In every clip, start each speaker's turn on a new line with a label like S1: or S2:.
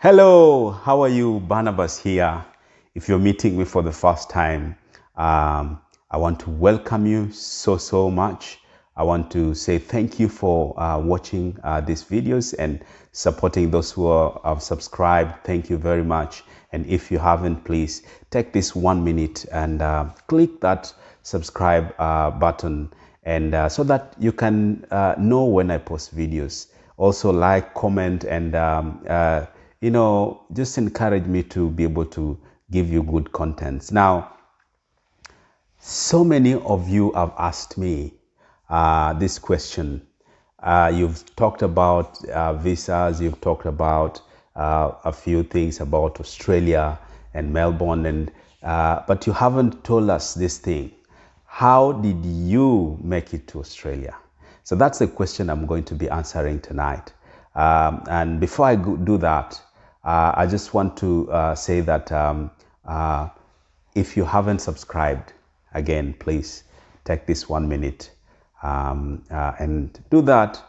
S1: Hello, how are you? Barnabas here. If you're meeting me for the first time, I want to welcome you so much. I want to say thank you for watching these videos and supporting those who have subscribed. Thank you very much. And if you haven't, please take this 1 minute and click that subscribe button, and so that you can know when I post videos. Also like, comment, and just encourage me to be able to give you good contents. Now, so many of you have asked me this question. You've talked about visas, you've talked about a few things about Australia and Melbourne, and but you haven't told us this thing. How did you make it to Australia? So that's the question I'm going to be answering tonight. And before I do that, I just want to say that if you haven't subscribed, again, please take this 1 minute and do that,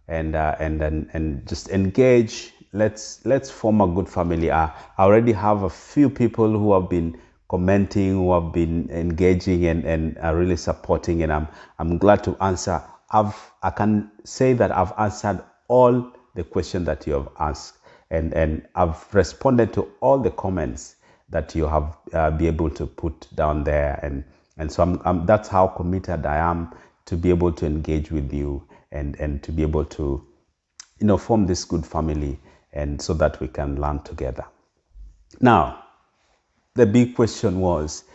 S1: and just engage. Let's form a good family. I already have a few people who have been commenting, who have been engaging and are really supporting, and I'm glad to answer. I can say that I've answered all the questions that you have asked, and I've responded to all the comments that you have be able to put down there, and so that's how committed I am to be able to engage with you and to be able to form this good family, and so that we can learn together. Now, the big question was,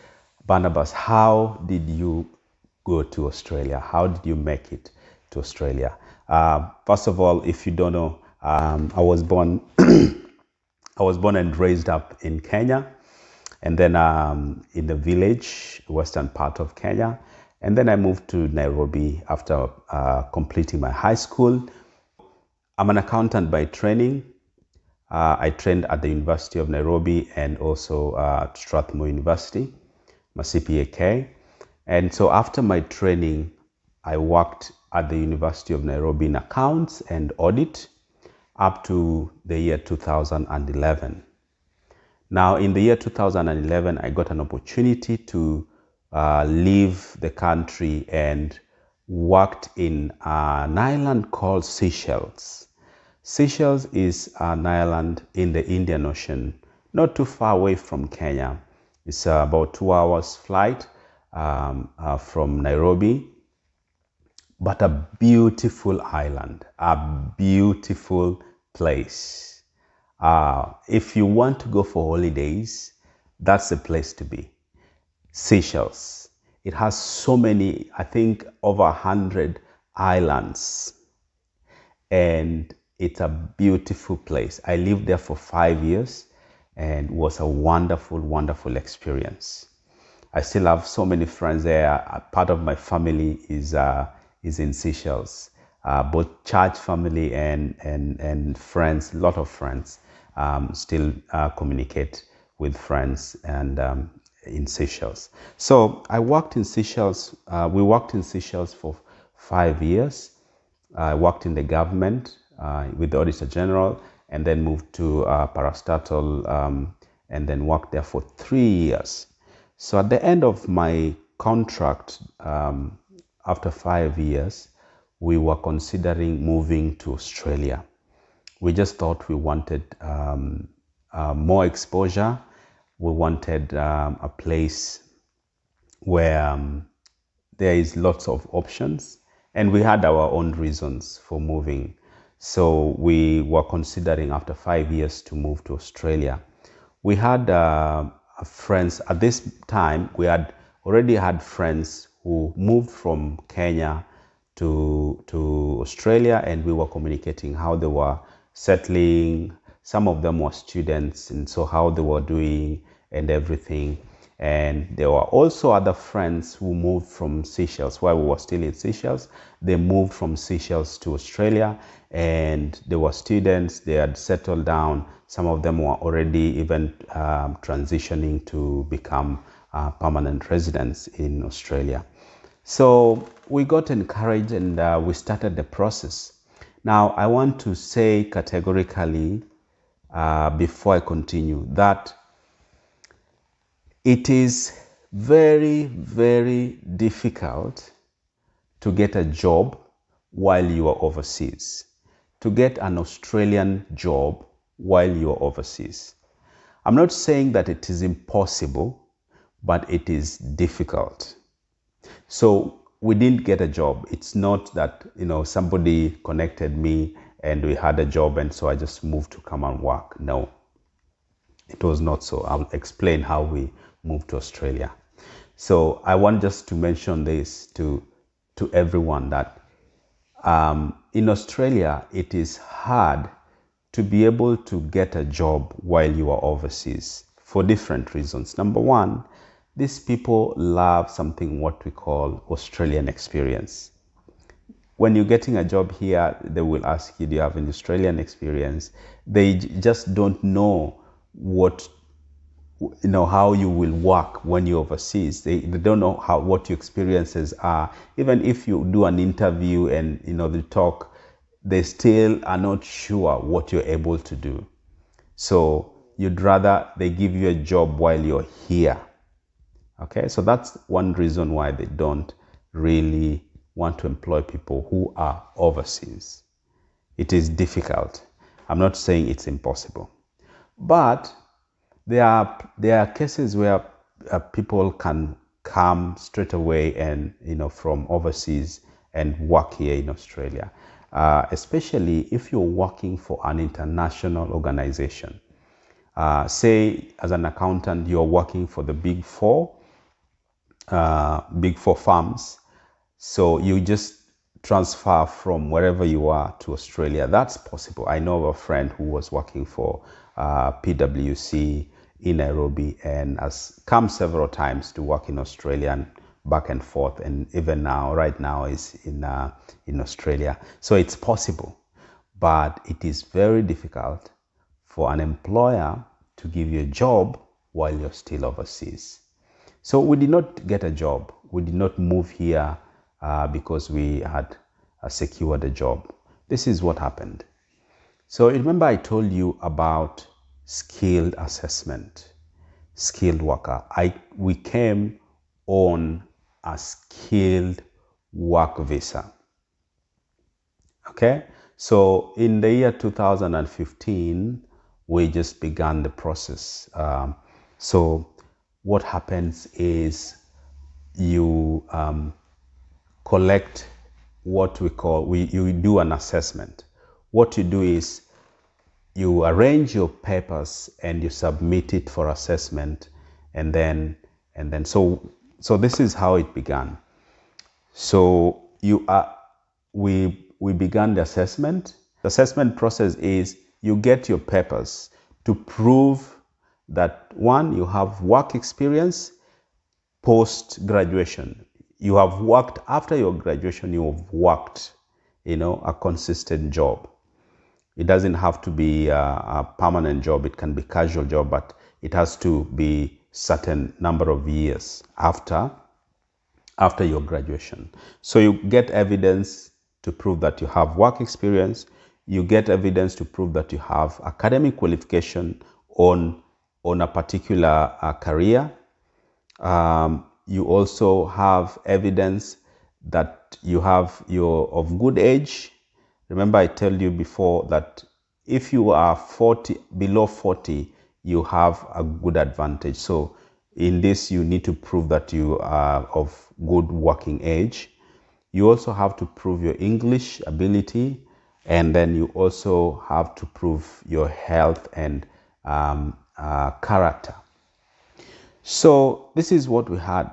S1: Barnabas, how did you go to Australia? How did you make it to Australia? First of all, if you don't know, I was born and raised up in Kenya, and then in the village, western part of Kenya, and then I moved to Nairobi after completing my high school. I'm an accountant by training. I trained at the University of Nairobi and also at Strathmore University, my CPA. And so after my training, I worked at the University of Nairobi in accounts and audit up to the year 2011. Now, in the year 2011, I got an opportunity to leave the country and worked in an island called Seychelles. Seychelles is an island in the Indian Ocean, not too far away from Kenya. It's about 2 hours flight from Nairobi, but a beautiful island, a beautiful place. If you want to go for holidays, that's the place to be. Seychelles. It has so many, I think over 100 islands, and it's a beautiful place. I lived there for 5 years and it was a wonderful experience. I still have so many friends there. Part of my family is in Seychelles, both church family and friends, a lot of friends. Still communicate with friends and in Seychelles. So I worked in Seychelles. We worked in Seychelles for 5 years. I worked in the government with the Auditor General, and then moved to Parastatal, and then worked there for 3 years. So at the end of my contract, after 5 years, we were considering moving to Australia. We just thought we wanted more exposure. We wanted a place where there is lots of options, and we had our own reasons for moving. So we were considering after 5 years to move to Australia. We had friends at this time. We had already had friends who moved from Kenya to Australia, and we were communicating how they were settling. Some of them were students, and so how they were doing and everything. And there were also other friends who moved from Seychelles while we were still in Seychelles. They moved from Seychelles to Australia, and they were students. They had settled down. Some of them were already even transitioning to become permanent residents in Australia. So we got encouraged, and we started the process. Now, I want to say categorically before I continue, that it is very, very difficult to get a job while you are overseas, to get an Australian job while you are overseas. I'm not saying that it is impossible, but it is difficult. So we didn't get a job. It's not that, somebody connected me and we had a job and so I just moved to come and work. No, it was not so. I'll explain how we moved to Australia. So I want just to mention this to everyone that in Australia, it is hard to be able to get a job while you are overseas for different reasons. Number one, these people love something what we call Australian experience. When you're getting a job here, they will ask you, do you have an Australian experience? They just don't know how you will work when you're overseas. They don't know what your experiences are. Even if you do an interview and they talk, they still are not sure what you're able to do. So you'd rather they give you a job while you're here. Okay, so that's one reason why they don't really want to employ people who are overseas. It is difficult. I'm not saying it's impossible, but there are cases where people can come straight away and from overseas and work here in Australia, especially if you're working for an international organization. Say as an accountant, you're working for the big four firms. So you just transfer from wherever you are to Australia. That's possible. I know of a friend who was working for PwC in Nairobi and has come several times to work in Australia and back and forth, and even now, right now, is in Australia. So it's possible, but it is very difficult for an employer to give you a job while you're still overseas. So we did not get a job. We did not move here because we had secured a job. This is what happened. So remember I told you about skilled assessment, skilled worker. We came on a skilled work visa. Okay, so in the year 2015, we just began the process. So what happens is you collect what we call, you do an assessment. What you do is you arrange your papers and you submit it for assessment, and then so this is how it began. So we began the assessment. The assessment process is you get your papers to prove that, one, you have work experience post graduation. You have worked after your graduation. You have worked, a consistent job. It doesn't have to be a permanent job. It can be casual job, but it has to be certain number of years after your graduation. So you get evidence to prove that you have work experience. You get evidence to prove that you have academic qualification on a particular career. You also have evidence that you're of good age. Remember I told you before that if you are below 40, you have a good advantage. So in this, you need to prove that you are of good working age. You also have to prove your English ability, and then you also have to prove your health and character. So this is what we had.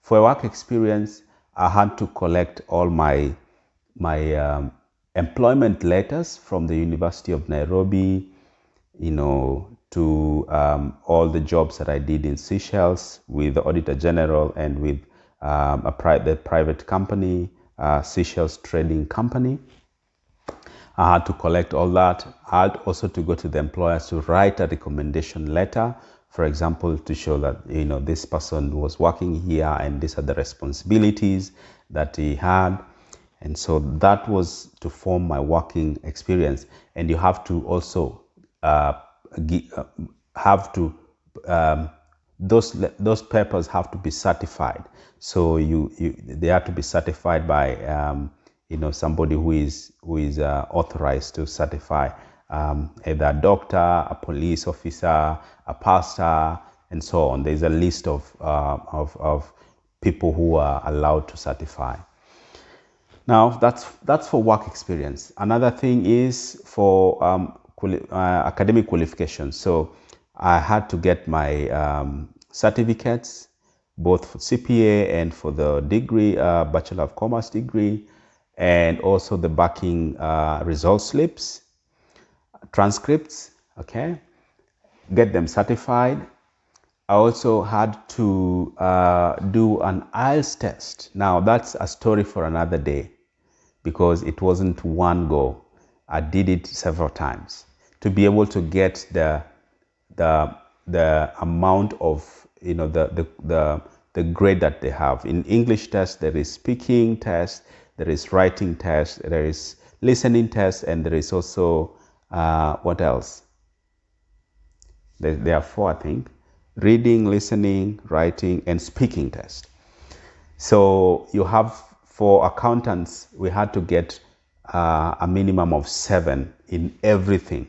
S1: For work experience, I had to collect all my employment letters from the University of Nairobi, to all the jobs that I did in Seychelles with the Auditor General and with the private company, Seychelles Trading Company. I had to collect all that. I had also to go to the employers to write a recommendation letter, for example, to show that, this person was working here and these are the responsibilities that he had. And so that was to form my working experience. And you have to also uh, have to those papers have to be certified. So they have to be certified by somebody who is authorized to certify, either a doctor, a police officer, a pastor, and so on. There's a list of people who are allowed to certify. Now that's for work experience. Another thing is for academic qualifications. So I had to get my certificates, both for CPA and for the degree, Bachelor of Commerce degree, and also the backing result slips, transcripts. Okay, get them certified. I also had to do an IELTS test. Now that's a story for another day, because it wasn't one go. I did it several times to be able to get the amount of the grade that they have. In English test, there is speaking test, there is writing test, there is listening test, and there is also what else? There are four, I think: reading, listening, writing, and speaking test. So you have, for accountants, we had to get a minimum of 7 in everything.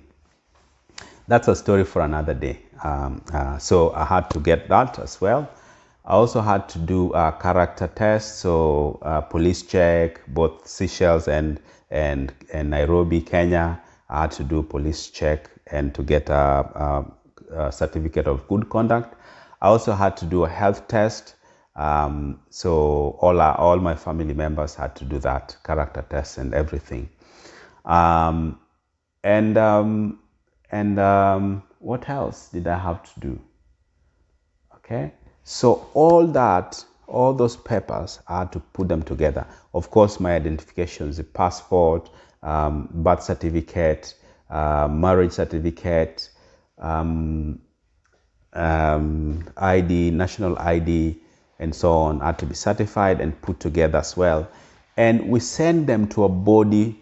S1: That's a story for another day. So I had to get that as well. I also had to do a character test, so police check, both Seychelles and Nairobi, Kenya. I had to do police check and to get a certificate of good conduct. I also had to do a health test. So all my family members had to do that character test and everything. What else did I have to do? Okay, so all those papers, I had to put them together. Of course, my identifications, the passport, birth certificate, marriage certificate, ID, national ID, and so on, had to be certified and put together as well. And we send them to a body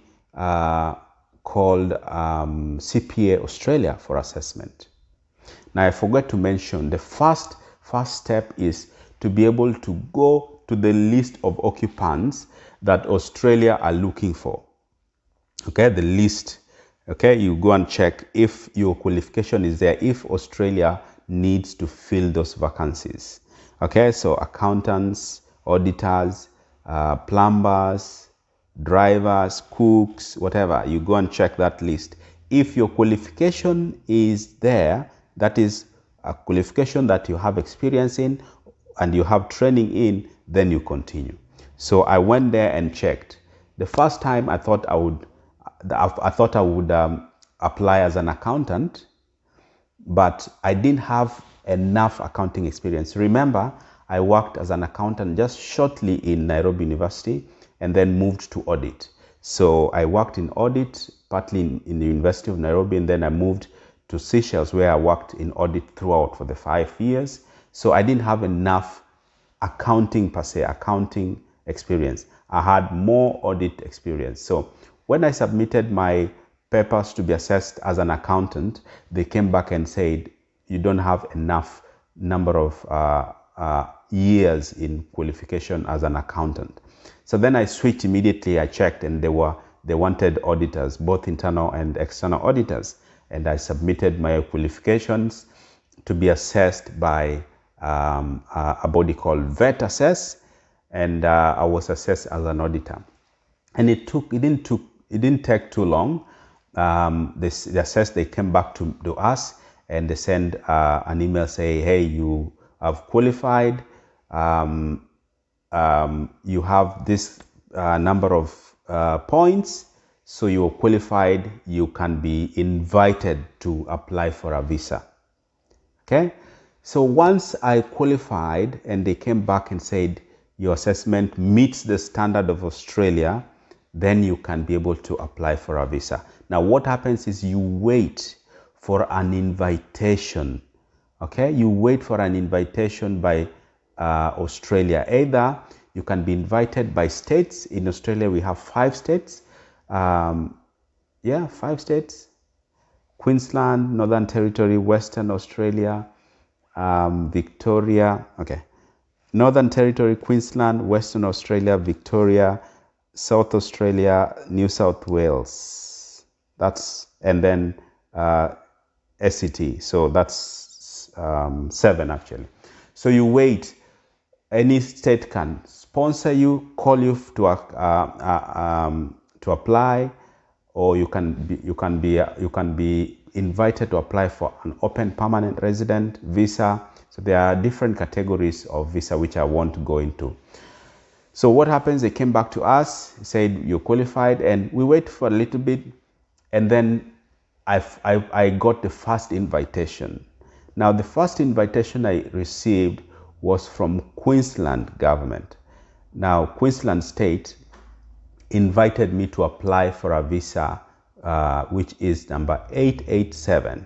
S1: called CPA Australia for assessment. Now, I forgot to mention, the first step is to be able to go to the list of occupants that Australia are looking for. Okay, the list. Okay, you go and check if your qualification is there, if Australia needs to fill those vacancies. Okay, so accountants, auditors, plumbers, drivers, cooks, whatever, you go and check that list. If your qualification is there, that is a qualification that you have experience in and you have training in, then you continue. So I went there and checked. The first time I thought I would apply as an accountant, but I didn't have enough accounting experience. Remember, I worked as an accountant just shortly in Nairobi University and then moved to audit. So I worked in audit, partly in the University of Nairobi, and then I moved to Seychelles, where I worked in audit throughout for the 5 years. So I didn't have enough accounting experience. I had more audit experience. So when I submitted my papers to be assessed as an accountant, they came back and said, you don't have enough number of years in qualification as an accountant. So then I switched immediately. I checked, and they wanted auditors, both internal and external auditors. And I submitted my qualifications to be assessed by a body called Vet Assess, and I was assessed as an auditor. And it didn't take too long. They came back to us, and they sent an email saying, hey, you have qualified. You have this number of points, so you're qualified. You can be invited to apply for a visa. Okay, so once I qualified and they came back and said your assessment meets the standard of Australia, then you can be able to apply for a visa. Now what happens is you wait for an invitation. Okay, you wait for an invitation by Australia. Either you can be invited by states. In Australia we have 5 states. 5 states. Queensland, Northern Territory, Western Australia, Victoria. Okay. Northern Territory, Queensland, Western Australia, Victoria, South Australia, New South Wales. And then SCT. So that's 7 actually. So you wait. Any state can sponsor you, call you to apply, or you can be invited to apply for an open permanent resident visa. So there are different categories of visa which I won't go into. So what happens? They came back to us, said you're qualified, and we wait for a little bit, and then I got the first invitation. Now the first invitation I received was from Queensland government. Now Queensland state invited me to apply for a visa which is number 887.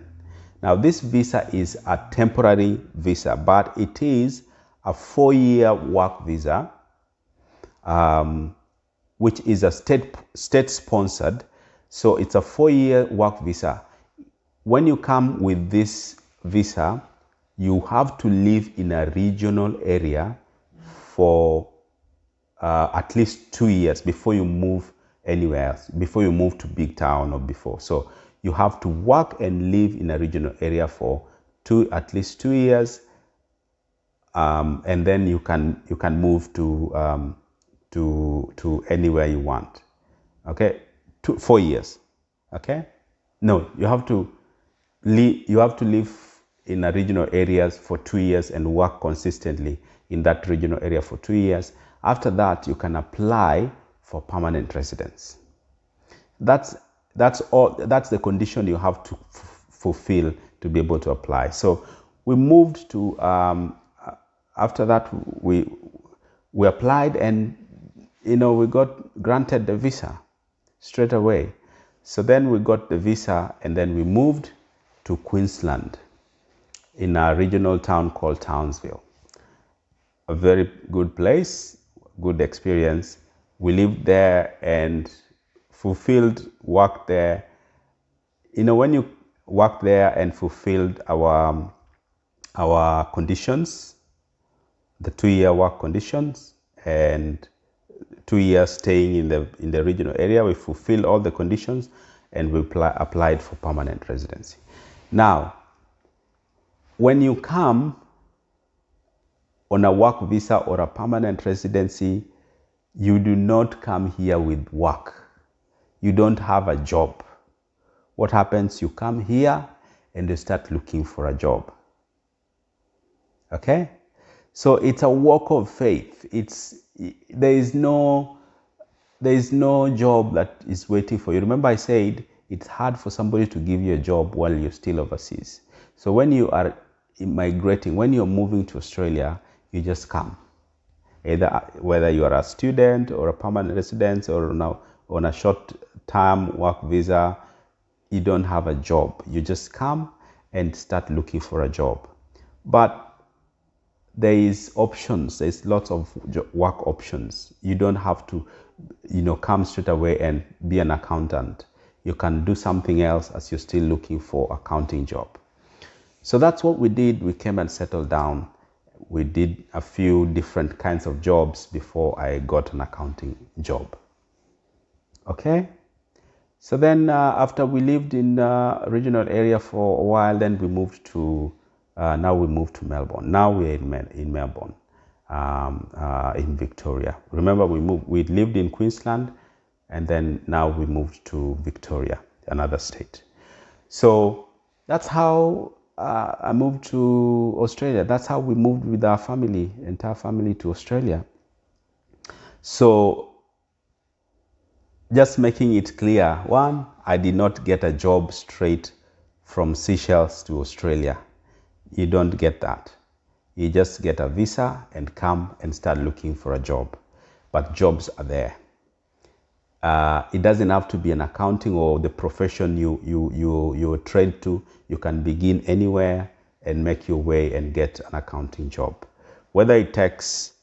S1: Now this visa is a temporary visa, but it is a 4-year work visa, which is a state sponsored. So it's a 4-year work visa. When you come with this visa, you have to live in a regional area for at least 2 years before you move anywhere else, before you move to big town or before. So you have to work and live in a regional area for at least 2 years, and then you can move to anywhere you want. Okay, 4 years. Okay, no, you have to live in a regional areas for 2 years and work consistently in that regional area for 2 years. After that, you can apply for permanent residence. That's all. That's the condition you have to fulfill to be able to apply. So we moved to. After that, we applied, and we got granted the visa straight away. So then we got the visa, and then we moved to Queensland in a regional town called Townsville. A very good place, good experience. We lived there and fulfilled work there. When you work there and fulfilled our conditions, the 2-year work conditions and 2 years staying in the regional area, we fulfilled all the conditions and we applied for permanent residency. Now, when you come on a work visa or a permanent residency, you do not come here with work. You don't have a job. What happens? You come here and you start looking for a job. Okay? So it's a walk of faith. There is no job that is waiting for you. Remember I said it's hard for somebody to give you a job while you're still overseas. So when you are migrating, when you're moving to Australia, you just come. Whether you are a student or a permanent resident or now on a short-term work visa, you don't have a job. You just come and start looking for a job. But there is options. There's lots of work options. You don't have to, come straight away and be an accountant. You can do something else as you're still looking for an accounting job. So that's what we did. We came and settled down. We did a few different kinds of jobs before I got an accounting job. Okay? So then after we lived in the regional area for a while, then we moved to, now we moved to Melbourne. Now we're in Melbourne, in Victoria. Remember we lived in Queensland, and then now we moved to Victoria, another state. So that's how I moved to Australia. That's how we moved with our family, entire family, to Australia. So just making it clear, one, I did not get a job straight from Seychelles to Australia. You don't get that. You just get a visa and come and start looking for a job. But jobs are there. It doesn't have to be an accounting or the profession you're trained to. You can begin anywhere and make your way and get an accounting job. Whether it takes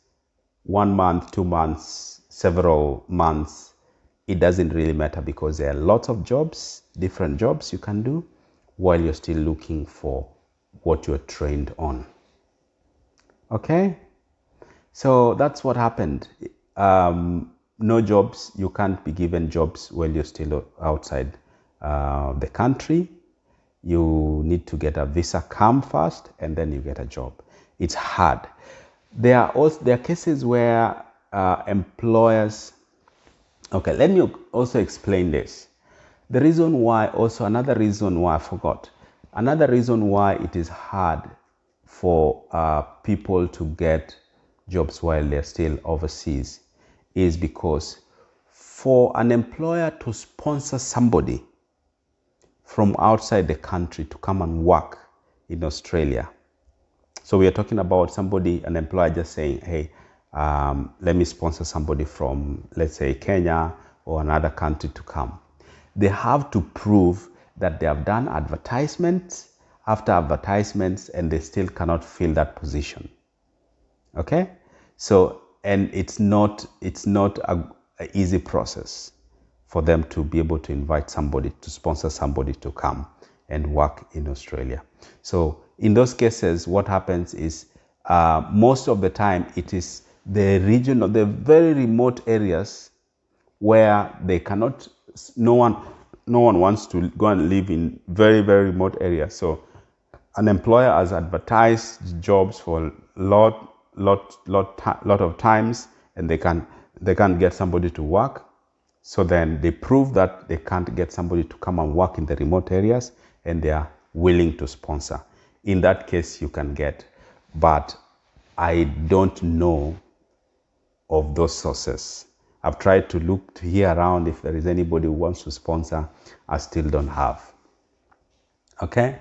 S1: 1 month, 2 months, several months, it doesn't really matter, because there are lots of jobs, different jobs you can do. while you're still looking for what you're trained on. Okay, so that's what happened. No jobs. You can't be given jobs while you're still outside the country. You need to get a visa come first, and then you get a job. It's hard. There are cases where employers. Okay, let me also explain this. The reason why, also another reason why I forgot. Another reason why it is hard for people to get jobs while they're still overseas is because for an employer to sponsor somebody from outside the country to come and work in Australia. So we are talking about somebody, an employer just saying, hey, let me sponsor somebody from, let's say, Kenya or another country to come. They have to prove that they have done advertisements after advertisements and they still cannot fill that position. Okay? So, and it's not an easy process for them to be able to invite somebody, to sponsor somebody to come and work in Australia. So in those cases, what happens is most of the time it is the region of the very remote areas where they cannot, no one wants to go and live in very, very remote areas. So an employer has advertised jobs for lot of times, and they can't get somebody to work. So then they prove that they can't get somebody to come and work in the remote areas, and they are willing to sponsor. In that case, you can get, but I don't know of those sources. I've tried to look to hear around if there is anybody who wants to sponsor. I still don't have. Okay?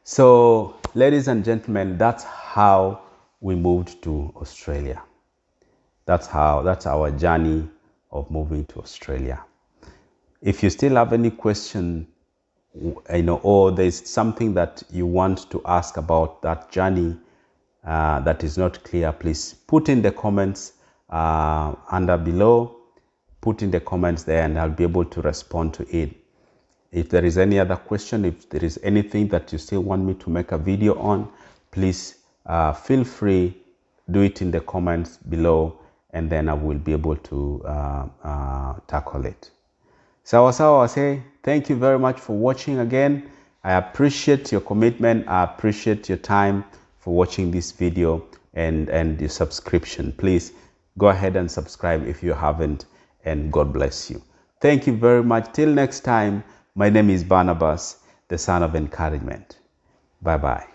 S1: So, ladies and gentlemen, that's how we moved to Australia. That's our journey of moving to Australia. If you still have any question, or there's something that you want to ask about that journey that is not clear, please put in the comments under below. Put in the comments there, and I'll be able to respond to it. If there is any other question, if there is anything that you still want me to make a video on, please feel free, do it in the comments below, and then I will be able to tackle it. Sawa sawa, I say thank you very much for watching again. I appreciate your commitment. I appreciate your time for watching this video and your subscription. Please go ahead and subscribe if you haven't, and God bless you. Thank you very much. Till next time, my name is Barnabas, the son of encouragement. Bye-bye.